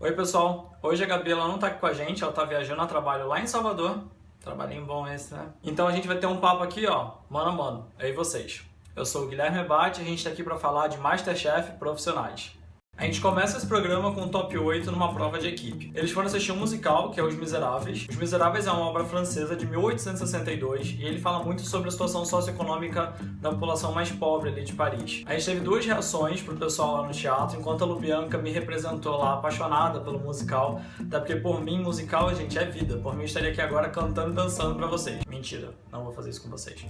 Oi pessoal, hoje a Gabi ela não tá aqui com a gente, ela tá viajando a trabalho lá em Salvador. Trabalhinho bom esse, né? Então a gente vai ter um papo aqui, ó, mano a mano, eu e vocês. Eu sou o Guilherme Rebate e a gente tá aqui pra falar de Masterchef profissionais. A gente começa esse programa com o top 8 numa prova de equipe. Eles foram assistir um musical, que é Os Miseráveis. Os Miseráveis é uma obra francesa de 1862 e ele fala muito sobre a situação socioeconômica da população mais pobre ali de Paris. A gente teve duas reações pro pessoal lá no teatro, enquanto a Lubianca me representou lá apaixonada pelo musical, até porque por mim musical, gente, é vida. Por mim eu estaria aqui agora cantando e dançando pra vocês. Mentira, não vou fazer isso com vocês.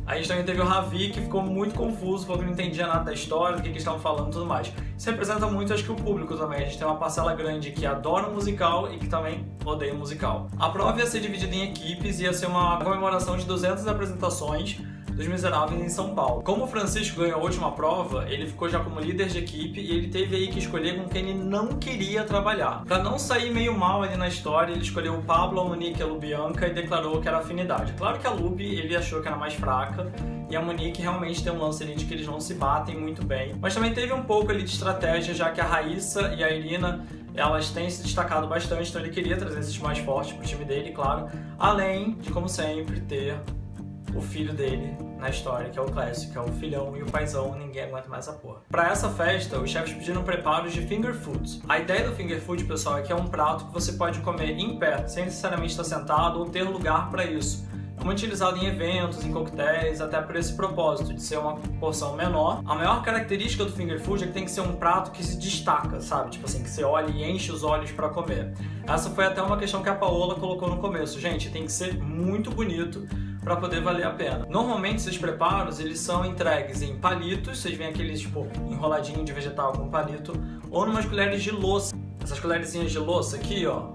A gente também teve o Ravi, que ficou muito confuso, porque não entendia nada da história, do que eles estavam falando e tudo mais. Isso representa muito, acho que, o público também. A gente tem uma parcela grande que adora o musical e que também odeia o musical. A prova ia ser dividida em equipes, ia ser uma comemoração de 200 apresentações dos Miseráveis em São Paulo. Como o Francisco ganhou a última prova, ele ficou já como líder de equipe e ele teve aí que escolher com quem ele não queria trabalhar. Pra não sair meio mal ali na história, ele escolheu o Pablo, a Monique e a Lubianca e declarou que era afinidade. Claro que a Lubi, ele achou que era mais fraca e a Monique realmente tem um lance ali de que eles não se batem muito bem. Mas também teve um pouco ali de estratégia, já que a Raíssa e a Irina elas têm se destacado bastante, então ele queria trazer esses mais fortes pro time dele, claro. Além de, como sempre, ter o filho dele na história, que é o Clécio, que é o filhão e o paizão, ninguém aguenta mais essa porra. Pra essa festa, os chefes pediram preparos de finger foods. A ideia do finger food, pessoal, é que é um prato que você pode comer em pé, sem necessariamente estar sentado ou ter lugar pra isso. É muito utilizado em eventos, em coquetéis, até por esse propósito, de ser uma porção menor. A maior característica do finger food é que tem que ser um prato que se destaca, sabe? Tipo assim, que você olha e enche os olhos pra comer. Essa foi até uma questão que a Paola colocou no começo. Gente, tem que ser muito bonito para poder valer a pena. Normalmente esses preparos eles são entregues em palitos, vocês veem aqueles tipo enroladinho de vegetal com palito, ou numas colheres de louça. Essas colherzinhas de louça aqui, ó,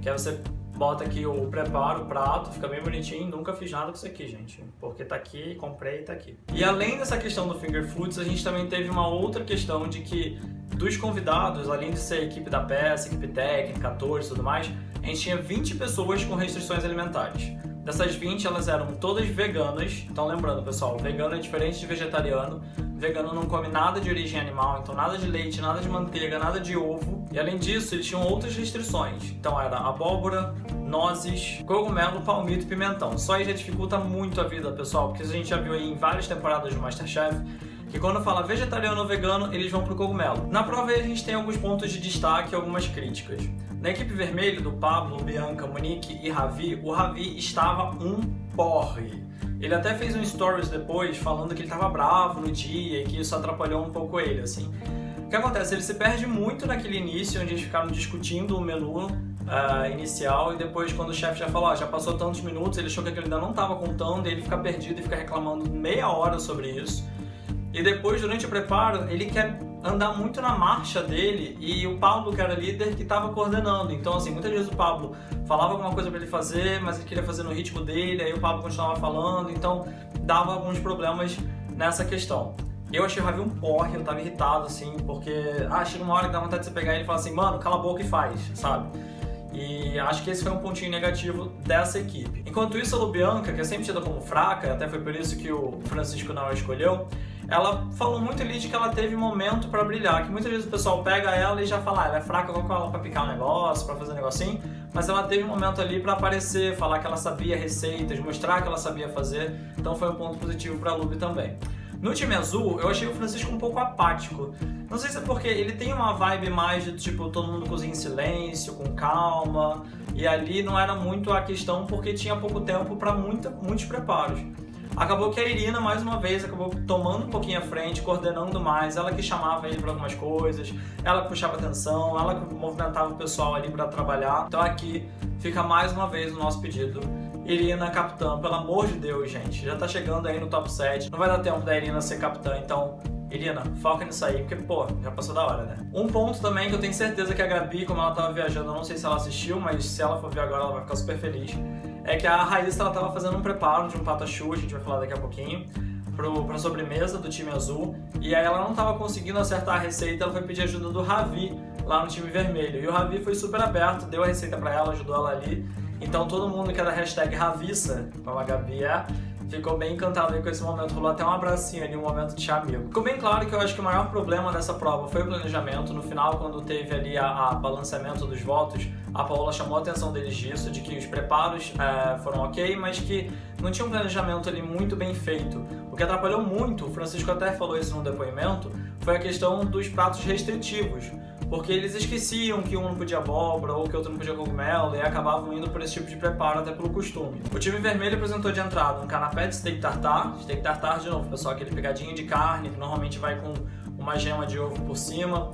que aí você bota aqui o preparo, o prato, fica bem bonitinho. Nunca fiz nada com isso aqui, gente, porque tá aqui, comprei e tá aqui. E além dessa questão do finger foods, a gente também teve uma outra questão de que dos convidados, além de ser a equipe da peça, equipe técnica, atores e tudo mais, a gente tinha 20 pessoas com restrições alimentares. Dessas 20, elas eram todas veganas. Então lembrando, pessoal, vegano é diferente de vegetariano. Vegano não come nada de origem animal, então nada de leite, nada de manteiga, nada de ovo. E além disso, eles tinham outras restrições. Então era abóbora, nozes, cogumelo, palmito e pimentão. Só aí já dificulta muito a vida, pessoal, porque a gente já viu aí em várias temporadas do Masterchef que quando fala vegetariano ou vegano, eles vão pro cogumelo. Na prova aí a gente tem alguns pontos de destaque e algumas críticas. Na equipe vermelha, do Pablo, Bianca, Monique e Ravi, o Ravi estava um porre. Ele até fez um stories depois falando que ele estava bravo no dia e que isso atrapalhou um pouco ele, assim. O que acontece? Ele se perde muito naquele início, onde eles ficaram discutindo o menu inicial, e depois quando o chefe já falou, já passou tantos minutos, ele achou que ele ainda não estava contando, e ele fica perdido e fica reclamando meia hora sobre isso. E depois, durante o preparo, ele quer andar muito na marcha dele e o Pablo, que era líder, que estava coordenando. Então, assim, muitas vezes o Pablo falava alguma coisa para ele fazer, mas ele queria fazer no ritmo dele, aí o Pablo continuava falando, então dava alguns problemas nessa questão. Eu achei o Ravi um porre, eu tava irritado, assim, porque chega uma hora que dá vontade de você pegar ele e falar assim, mano, cala a boca e faz, sabe? E acho que esse foi um pontinho negativo dessa equipe. Enquanto isso, a Lubianca, que é sempre tida como fraca, até foi por isso que o Francisco não a escolheu, ela falou muito ali de que ela teve momento pra brilhar, que muitas vezes o pessoal pega ela e já fala, ela é fraca, coloca ela pra picar um negócio, pra fazer um negocinho, mas ela teve um momento ali pra aparecer, falar que ela sabia receitas, mostrar que ela sabia fazer, então foi um ponto positivo pra Lubi também. No time azul, eu achei o Francisco um pouco apático. Não sei se é porque ele tem uma vibe mais de tipo, todo mundo cozinha em silêncio, com calma, e ali não era muito a questão porque tinha pouco tempo para muitos preparos. Acabou que a Irina, mais uma vez, acabou tomando um pouquinho à frente, coordenando mais, ela que chamava ele para algumas coisas, ela que puxava atenção, ela que movimentava o pessoal ali para trabalhar. Então aqui fica mais uma vez o nosso pedido. Irina capitã, pelo amor de Deus, gente, já tá chegando aí no top 7, não vai dar tempo da Irina ser capitã, então Irina, foca nisso aí, porque, pô, já passou da hora, né? Um ponto também que eu tenho certeza que a Gabi, como ela tava viajando, eu não sei se ela assistiu, mas se ela for ver agora, ela vai ficar super feliz, é que a Raíssa, ela tava fazendo um preparo de um patachu, a gente vai falar daqui a pouquinho, pra sobremesa do time azul, e aí ela não tava conseguindo acertar a receita, ela foi pedir ajuda do Ravi, lá no time vermelho, e o Ravi foi super aberto, deu a receita pra ela, ajudou ela ali, então todo mundo que era hashtag Ravissa, como a Gabi é, ficou bem encantado aí com esse momento, rolou até um abracinho ali, um momento de amigo. Ficou bem claro que eu acho que o maior problema dessa prova foi o planejamento. No final, quando teve ali a balanceamento dos votos, a Paola chamou a atenção deles disso, de que os preparos foram ok, mas que não tinha um planejamento ali muito bem feito. O que atrapalhou muito, o Francisco até falou isso no depoimento, foi a questão dos pratos restritivos. Porque eles esqueciam que um não podia abóbora ou que outro não podia cogumelo e acabavam indo por esse tipo de preparo, até pelo costume. O time vermelho apresentou de entrada um canapé de steak tartar. Steak tartar, de novo, pessoal, aquele pegadinho de carne que normalmente vai com uma gema de ovo por cima.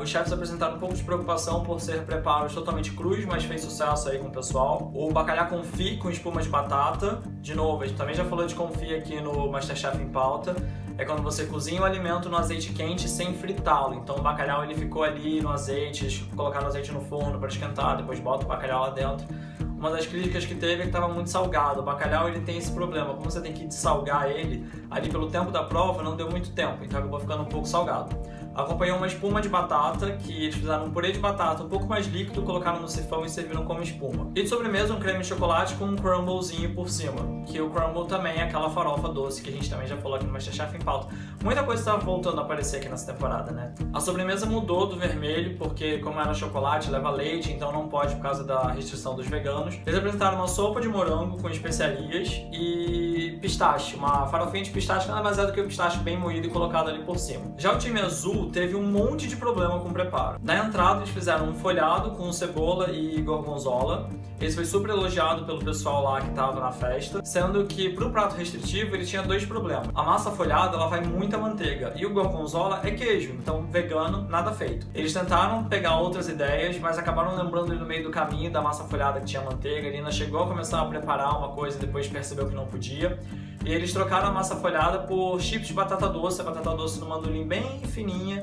Os chefes apresentaram um pouco de preocupação por ser preparos totalmente crus, mas fez sucesso aí com o pessoal. O bacalhau confit com espuma de batata. De novo, a gente também já falou de confit aqui no Masterchef em Pauta. É quando você cozinha o alimento no azeite quente sem fritá-lo. Então o bacalhau ele ficou ali no azeite, colocar o azeite no forno para esquentar, depois bota o bacalhau lá dentro. Uma das críticas que teve é que estava muito salgado. O bacalhau ele tem esse problema, como você tem que dessalgar ele, ali pelo tempo da prova não deu muito tempo, então acabou ficando um pouco salgado. Acompanhou uma espuma de batata, que eles fizeram um purê de batata um pouco mais líquido, colocaram no sifão e serviram como espuma. E de sobremesa um creme de chocolate com um crumblezinho por cima, que o crumble também é aquela farofa doce que a gente também já falou aqui no Masterchef em Pauta. Muita coisa estava voltando a aparecer aqui nessa temporada, né? A sobremesa mudou do vermelho, porque como era chocolate, leva leite, então não pode por causa da restrição dos veganos. Eles apresentaram uma sopa de morango com especiarias e pistache, uma farofinha de pistache que nada mais é do que o pistache bem moído e colocado ali por cima. Já o time azul teve um monte de problema com o preparo. Na entrada eles fizeram um folhado com cebola e gorgonzola. Esse foi super elogiado pelo pessoal lá que estava na festa, sendo que pro prato restritivo ele tinha dois problemas. A massa folhada ela vai muita manteiga e o gorgonzola é queijo, então vegano, nada feito. Eles tentaram pegar outras ideias, mas acabaram lembrando no meio do caminho da massa folhada que tinha manteiga. A Lina chegou a começar a preparar uma coisa e depois percebeu que não podia. E eles trocaram a massa folhada por chips de batata doce, a batata doce no mandolim bem fininha.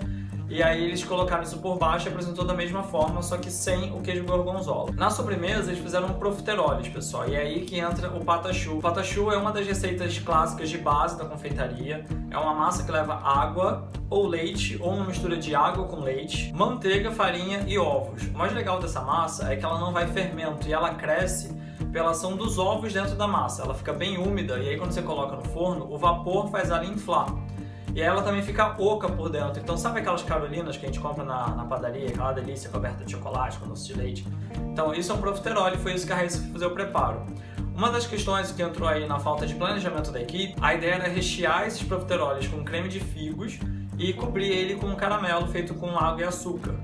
E aí eles colocaram isso por baixo e apresentou da mesma forma, só que sem o queijo gorgonzola. Na sobremesa eles fizeram profiteroles, pessoal, e é aí que entra o patachu. O patachu é uma das receitas clássicas de base da confeitaria. É uma massa que leva água ou leite, ou uma mistura de água com leite, manteiga, farinha e ovos. O mais legal dessa massa é que ela não vai fermento e ela cresce pela ação dos ovos dentro da massa. Ela fica bem úmida e aí quando você coloca no forno, o vapor faz ela inflar. E aí ela também fica oca por dentro. Então sabe aquelas carolinas que a gente compra na padaria, aquela delícia coberta de chocolate com doce de leite? Então isso é um profiterole e foi isso que a Raíssa foi fazer o preparo. Uma das questões que entrou aí na falta de planejamento da equipe, a ideia era rechear esses profiteroles com creme de figos e cobrir ele com um caramelo feito com água e açúcar.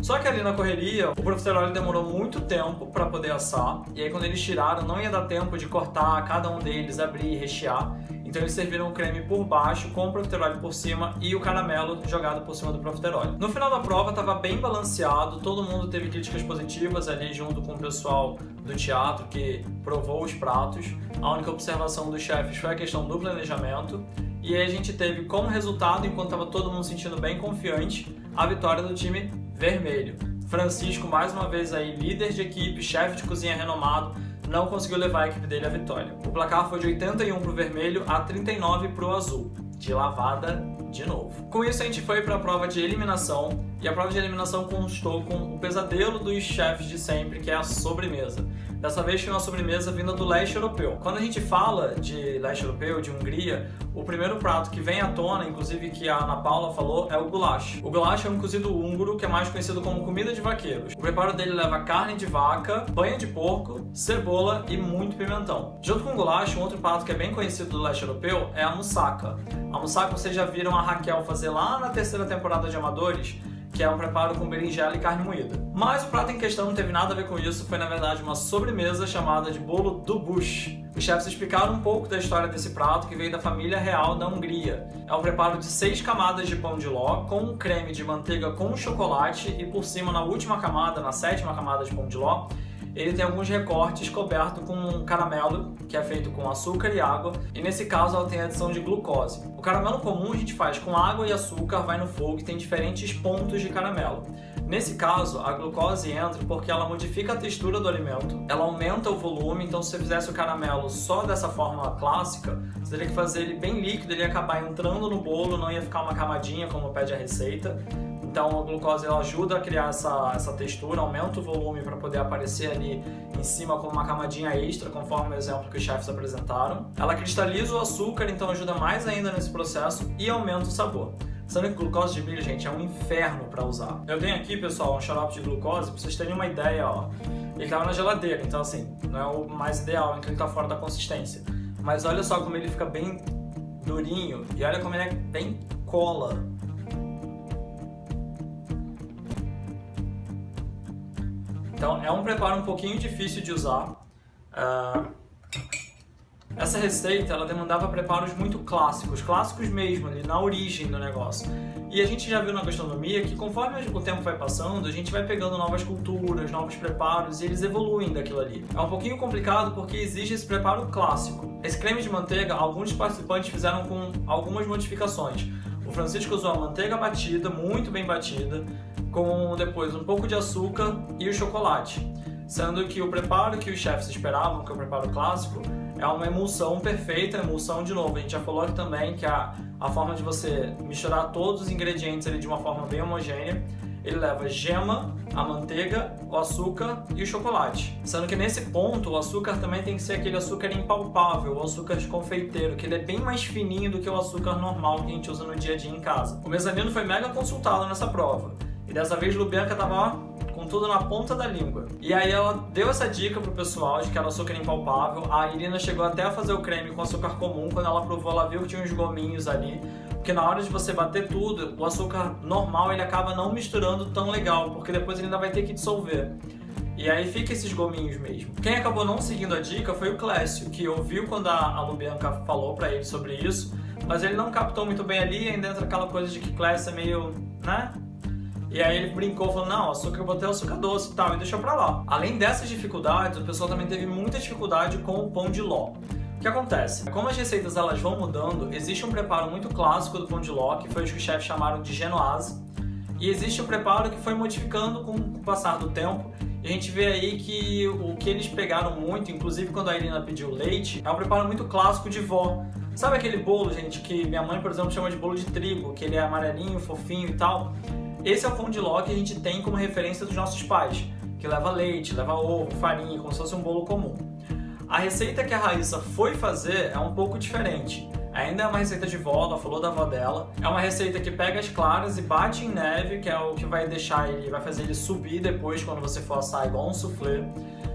Só que ali na correria, o profiterole demorou muito tempo para poder assar, e aí quando eles tiraram não ia dar tempo de cortar cada um deles, abrir e rechear. Então eles serviram o creme por baixo, com o profiterole por cima e o caramelo jogado por cima do profiterole. No final da prova estava bem balanceado, todo mundo teve críticas positivas ali junto com o pessoal do teatro que provou os pratos. A única observação dos chefes foi a questão do planejamento. E aí a gente teve como resultado, enquanto estava todo mundo se sentindo bem confiante, a vitória do time vermelho. Francisco, mais uma vez aí, líder de equipe, chefe de cozinha renomado, não conseguiu levar a equipe dele à vitória. O placar foi de 81 para o vermelho a 39 para o azul. De lavada de novo. Com isso a gente foi para a prova de eliminação, e a prova de eliminação constou com o pesadelo dos chefes de sempre, que é a sobremesa. Dessa vez foi uma sobremesa vinda do leste europeu. Quando a gente fala de leste europeu, de Hungria, o primeiro prato que vem à tona, inclusive que a Ana Paula falou, é o goulash. O goulash é um cozido húngaro que é mais conhecido como comida de vaqueiros. O preparo dele leva carne de vaca, banha de porco, cebola e muito pimentão. Junto com o goulash, um outro prato que é bem conhecido do leste europeu é a moussaka. A moussaka vocês já viram a Raquel fazer lá na terceira temporada de Amadores, que é um preparo com berinjela e carne moída. Mas o prato em questão não teve nada a ver com isso, foi na verdade uma sobremesa chamada de bolo do Bush. Os chefes explicaram um pouco da história desse prato, que veio da família real da Hungria. É um preparo de 6 camadas de pão de ló, com um creme de manteiga com chocolate, e por cima, na última camada, na 7ª camada de pão de ló, ele tem alguns recortes cobertos com um caramelo, que é feito com açúcar e água, e nesse caso ela tem a adição de glucose. O caramelo comum a gente faz com água e açúcar, vai no fogo e tem diferentes pontos de caramelo. Nesse caso, a glucose entra porque ela modifica a textura do alimento, ela aumenta o volume, então se você fizesse o caramelo só dessa forma clássica, você teria que fazer ele bem líquido, ele ia acabar entrando no bolo, não ia ficar uma camadinha como pede a receita. Então a glucose ela ajuda a criar essa textura, aumenta o volume para poder aparecer ali em cima como uma camadinha extra, conforme o exemplo que os chefs apresentaram. Ela cristaliza o açúcar, então ajuda mais ainda nesse processo e aumenta o sabor. Sendo que glucose de milho, gente, é um inferno para usar. Eu tenho aqui, pessoal, um xarope de glucose, para vocês terem uma ideia, ó. Ele tava na geladeira, então assim, não é o mais ideal, então ele tá fora da consistência. Mas olha só como ele fica bem durinho e olha como ele é bem cola. Então é um preparo um pouquinho difícil de usar. Essa receita ela demandava preparos muito clássicos mesmo, ali na origem do negócio. E a gente já viu na gastronomia que conforme o tempo vai passando, a gente vai pegando novas culturas, novos preparos e eles evoluem daquilo ali. É um pouquinho complicado porque exige esse preparo clássico. Esse creme de manteiga, alguns participantes fizeram com algumas modificações. O Francisco usou a manteiga batida, muito bem batida, com depois um pouco de açúcar e o chocolate. Sendo que o preparo que os chefs esperavam, que é o preparo clássico, é uma emulsão perfeita, emulsão de novo. A gente já falou aqui também que a forma de você misturar todos os ingredientes ali de uma forma bem homogênea, ele leva gema, a manteiga, o açúcar e o chocolate. Sendo que nesse ponto o açúcar também tem que ser aquele açúcar impalpável, o açúcar de confeiteiro, que ele é bem mais fininho do que o açúcar normal que a gente usa no dia a dia em casa. O mezanino foi mega consultado nessa prova. E dessa vez Lubianca tava com tudo na ponta da língua. E aí ela deu essa dica pro pessoal de que era açúcar impalpável. A Irina chegou até a fazer o creme com açúcar comum. Quando ela provou, ela viu que tinha uns gominhos ali. Porque na hora de você bater tudo, o açúcar normal ele acaba não misturando tão legal, porque depois ele ainda vai ter que dissolver. E aí fica esses gominhos mesmo. Quem acabou não seguindo a dica foi o Clécio, que ouviu quando a Lubianca falou pra ele sobre isso, mas ele não captou muito bem ali, ainda entra aquela coisa de que Clécio é meio, né? E aí ele brincou, falou, não, açúcar eu botei açúcar doce e tal, e deixou pra lá. Além dessas dificuldades, o pessoal também teve muita dificuldade com o pão de ló. O que acontece? Como as receitas elas vão mudando, existe um preparo muito clássico do pão de ló, que foi o que os chefs chamaram de genoise, e existe um preparo que foi modificando com o passar do tempo, e a gente vê aí que o que eles pegaram muito, inclusive quando a Irina pediu leite, é um preparo muito clássico de vó. Sabe aquele bolo, gente, que minha mãe, por exemplo, chama de bolo de trigo, que ele é amarelinho, fofinho e tal? Esse é o pão de ló que a gente tem como referência dos nossos pais, que leva leite, leva ovo, farinha, como se fosse um bolo comum. A receita que a Raíssa foi fazer é um pouco diferente. Ainda é uma receita de vó, ela falou da avó dela. É uma receita que pega as claras e bate em neve, que é o que vai deixar ele, vai fazer ele subir depois quando você for assar igual um soufflé.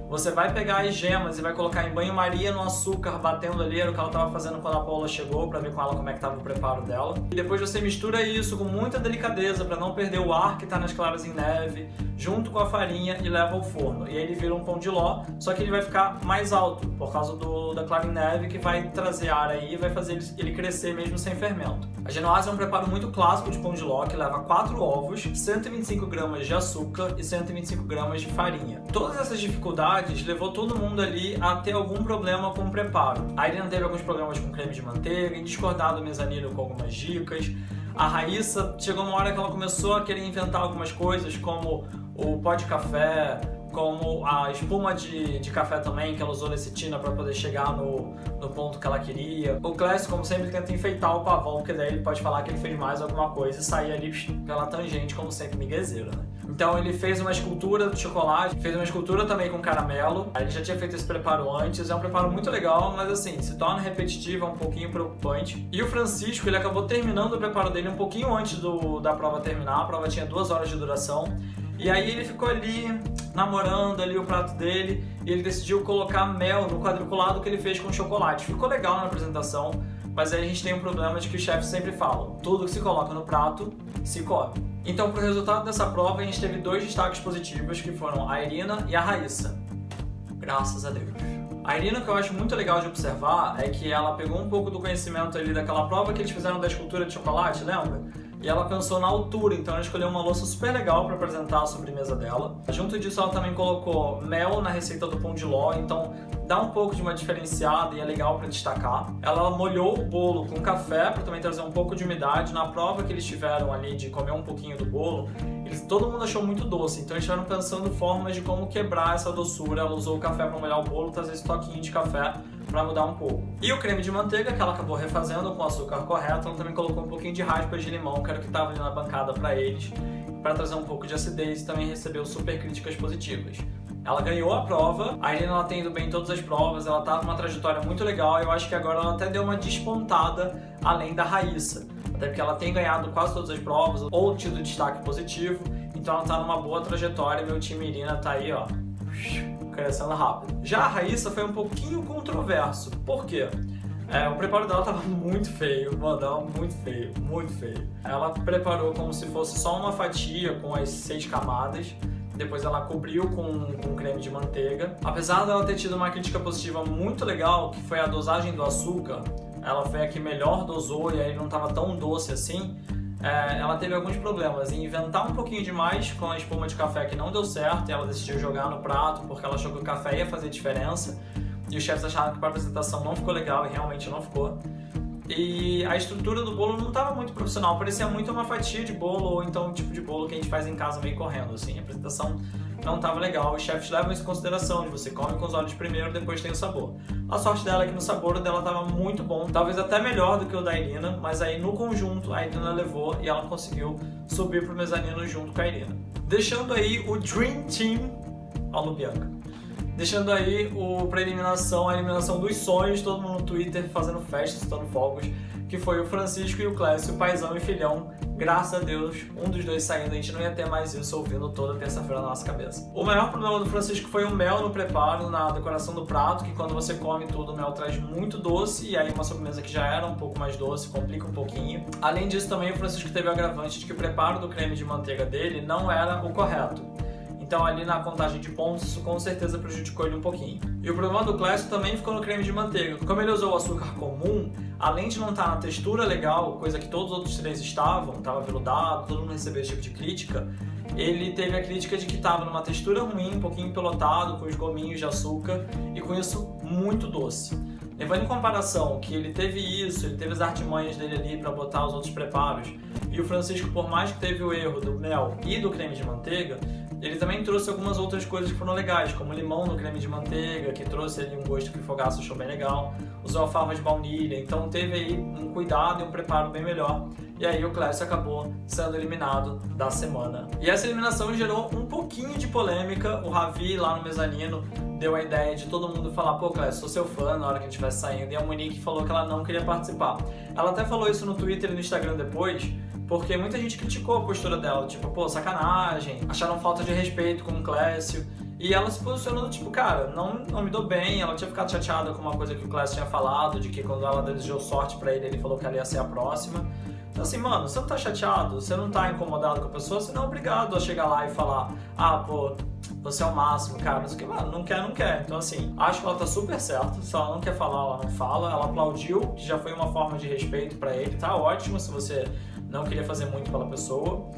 Você vai pegar as gemas e vai colocar em banho-maria no açúcar, batendo ali, era o que ela estava fazendo quando a Paula chegou, para ver com ela como é que estava o preparo dela. E depois você mistura isso com muita delicadeza, para não perder o ar que está nas claras em neve, junto com a farinha e leva ao forno. E aí ele vira um pão de ló, só que ele vai ficar mais alto, por causa da clara em neve, que vai trazer ar aí e vai fazer ele crescer mesmo sem fermento. A genoise é um preparo muito clássico de pão de ló, que leva 4 ovos, 125 gramas de açúcar e 125 gramas de farinha. Todas essas dificuldades levou todo mundo ali a ter algum problema com o preparo. A Irina teve alguns problemas com creme de manteiga, em discordar do mezanino com algumas dicas. A Raíssa chegou uma hora que ela começou a querer inventar algumas coisas, como o pó de café, como a espuma de café também, que ela usou lecitina para poder chegar no ponto que ela queria. O Clécio, como sempre, tenta enfeitar o pavão, porque daí ele pode falar que ele fez mais alguma coisa e sair ali pela tangente, como sempre, miguezeiro, né? Então ele fez uma escultura de chocolate, fez uma escultura também com caramelo. Ele já tinha feito esse preparo antes, é um preparo muito legal, mas assim, se torna repetitivo, é um pouquinho preocupante. E o Francisco, ele acabou terminando o preparo dele um pouquinho antes da prova terminar, a prova tinha 2 horas de duração. E aí ele ficou ali, namorando ali o prato dele, e ele decidiu colocar mel no quadriculado que ele fez com chocolate. Ficou legal na apresentação, mas aí a gente tem um problema de que os chefs sempre falam, tudo que se coloca no prato, se come. Então, pro resultado dessa prova, a gente teve 2 destaques positivos, que foram a Irina e a Raíssa. Graças a Deus. A Irina, que eu acho muito legal de observar, é que ela pegou um pouco do conhecimento ali daquela prova que eles fizeram da escultura de chocolate, lembra? E ela pensou na altura, então ela escolheu uma louça super legal para apresentar a sobremesa dela. Junto disso, ela também colocou mel na receita do pão de ló, então dá um pouco de uma diferenciada e é legal para destacar. Ela molhou o bolo com café para também trazer um pouco de umidade. Na prova que eles tiveram ali de comer um pouquinho do bolo, todo mundo achou muito doce, então eles estiveram pensando formas de como quebrar essa doçura. Ela usou o café para molhar o bolo, trazer esse toquinho de café para mudar um pouco. E o creme de manteiga, que ela acabou refazendo com o açúcar correto, ela também colocou um pouquinho de raspas de limão, que era o que estava ali na bancada para eles. para trazer um pouco de acidez e também recebeu super críticas positivas. Ela ganhou a prova, a Irina ela tem ido bem em todas as provas, ela tá numa trajetória muito legal e eu acho que agora ela até deu uma despontada além da Raíssa. Até porque ela tem ganhado quase todas as provas ou tido destaque positivo, então ela tá numa boa trajetória e meu time Irina tá aí, ó, crescendo rápido. Já a Raíssa foi um pouquinho controverso. Por quê? O preparo dela tava muito feio, mano, tava muito feio, muito feio. Ela preparou como se fosse só uma fatia com as 6 camadas, depois ela cobriu com creme de manteiga. Apesar dela ter tido uma crítica positiva muito legal, que foi a dosagem do açúcar, ela foi a que melhor dosou e aí não tava tão doce assim, ela teve alguns problemas em inventar um pouquinho demais com a espuma de café que não deu certo e ela decidiu jogar no prato porque ela achou que o café ia fazer diferença. E os chefs acharam que para a apresentação não ficou legal e realmente não ficou. E a estrutura do bolo não estava muito profissional, parecia muito uma fatia de bolo ou então um tipo de bolo que a gente faz em casa meio correndo, assim. A apresentação não estava legal. Os chefs levam isso em consideração, de você come com os olhos primeiro, depois tem o sabor. A sorte dela é que no sabor dela estava muito bom, talvez até melhor do que o da Irina, mas aí no conjunto a Irina levou e ela conseguiu subir pro mezanino junto com a Irina. Deixando aí o Dream Team ao Lubianca. Deixando aí pra eliminação, a eliminação dos sonhos, todo mundo no Twitter fazendo festa, soltando fogos, que foi o Francisco e o Clécio, paizão e filhão. Graças a Deus, um dos dois saindo, a gente não ia ter mais isso ouvindo toda terça-feira na nossa cabeça. O maior problema do Francisco foi o mel no preparo, na decoração do prato, que quando você come tudo, o mel traz muito doce, e aí uma sobremesa que já era um pouco mais doce, complica um pouquinho. Além disso, também o Francisco teve o agravante de que o preparo do creme de manteiga dele não era o correto. Então ali na contagem de pontos, isso com certeza prejudicou ele um pouquinho. E o problema do Clécio também ficou no creme de manteiga. Como ele usou o açúcar comum, além de não estar na textura legal, coisa que todos os outros 3 estavam, estava veludado, todo mundo recebeu esse tipo de crítica, ele teve a crítica de que estava numa textura ruim, um pouquinho empelotado, com os gominhos de açúcar, e com isso muito doce. Levando em comparação que ele teve isso, ele teve as artimanhas dele ali para botar os outros preparos, e o Francisco, por mais que teve o erro do mel e do creme de manteiga, ele também trouxe algumas outras coisas que foram legais, como limão no creme de manteiga, que trouxe ali um gosto que o Fogaço achou bem legal, usou alfava de baunilha, então teve aí um cuidado e um preparo bem melhor. E aí o Clécio acabou sendo eliminado da semana. E essa eliminação gerou um pouquinho de polêmica. O Ravi lá no mezanino deu a ideia de todo mundo falar: pô, Clécio, sou seu fã na hora que a gente vai saindo. E a Monique falou que ela não queria participar. Ela até falou isso no Twitter e no Instagram depois, porque muita gente criticou a postura dela, tipo, pô, sacanagem, acharam falta de respeito com o Clécio. E ela se posicionou tipo, cara, não me dou bem. Ela tinha ficado chateada com uma coisa que o Clécio tinha falado, de que quando ela desejou sorte pra ele, ele falou que ela ia ser a próxima. Então assim, mano, você não tá chateado, você não tá incomodado com a pessoa, você não é obrigado a chegar lá e falar: ah, pô, você é o máximo, cara, não sei o que, mano, não quer. Então assim, acho que ela tá super certa, se ela não quer falar, ela não fala. Ela aplaudiu, que já foi uma forma de respeito pra ele, tá ótimo se você não queria fazer muito pela pessoa.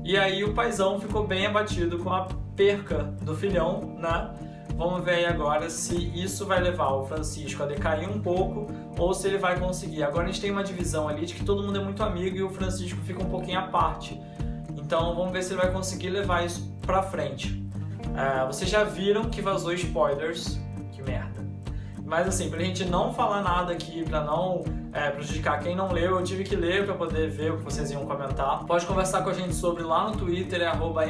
E aí o paizão ficou bem abatido com a perca do filhão, né? Vamos ver aí agora se isso vai levar o Francisco a decair um pouco ou se ele vai conseguir. Agora a gente tem uma divisão ali de que todo mundo é muito amigo e o Francisco fica um pouquinho à parte. Então vamos ver se ele vai conseguir levar isso pra frente. Vocês já viram que vazou spoilers. Que merda. Mas assim, pra gente não falar nada aqui, pra não prejudicar quem não leu, eu tive que ler pra poder ver o que vocês iam comentar. Pode conversar com a gente sobre lá no Twitter,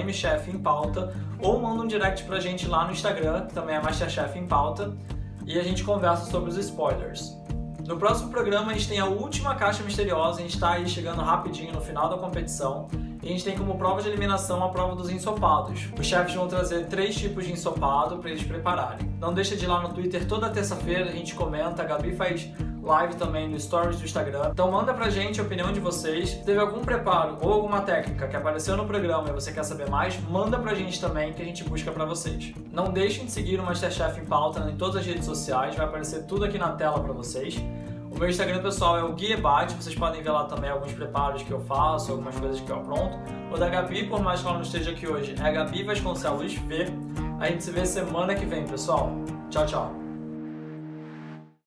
@mchefempauta, ou manda um direct pra gente lá no Instagram, que também é Masterchef em Pauta, e a gente conversa sobre os spoilers. No próximo programa a gente tem a última caixa misteriosa, a gente tá aí chegando rapidinho no final da competição. E a gente tem como prova de eliminação a prova dos ensopados. Os chefs vão trazer 3 tipos de ensopado para eles prepararem. Não deixa de ir lá no Twitter toda terça-feira, a gente comenta, a Gabi faz live também no Stories do Instagram. Então manda pra gente a opinião de vocês. Se teve algum preparo ou alguma técnica que apareceu no programa e você quer saber mais, manda pra gente também que a gente busca pra vocês. Não deixem de seguir o Masterchef em Pauta em todas as redes sociais, vai aparecer tudo aqui na tela pra vocês. O meu Instagram pessoal é o Gui Ebate, vocês podem ver lá também alguns preparos que eu faço, algumas coisas que eu apronto. O da Gabi, por mais que ela não esteja aqui hoje, é a Gabi Vasconcelos V. A gente se vê semana que vem, pessoal. Tchau, tchau.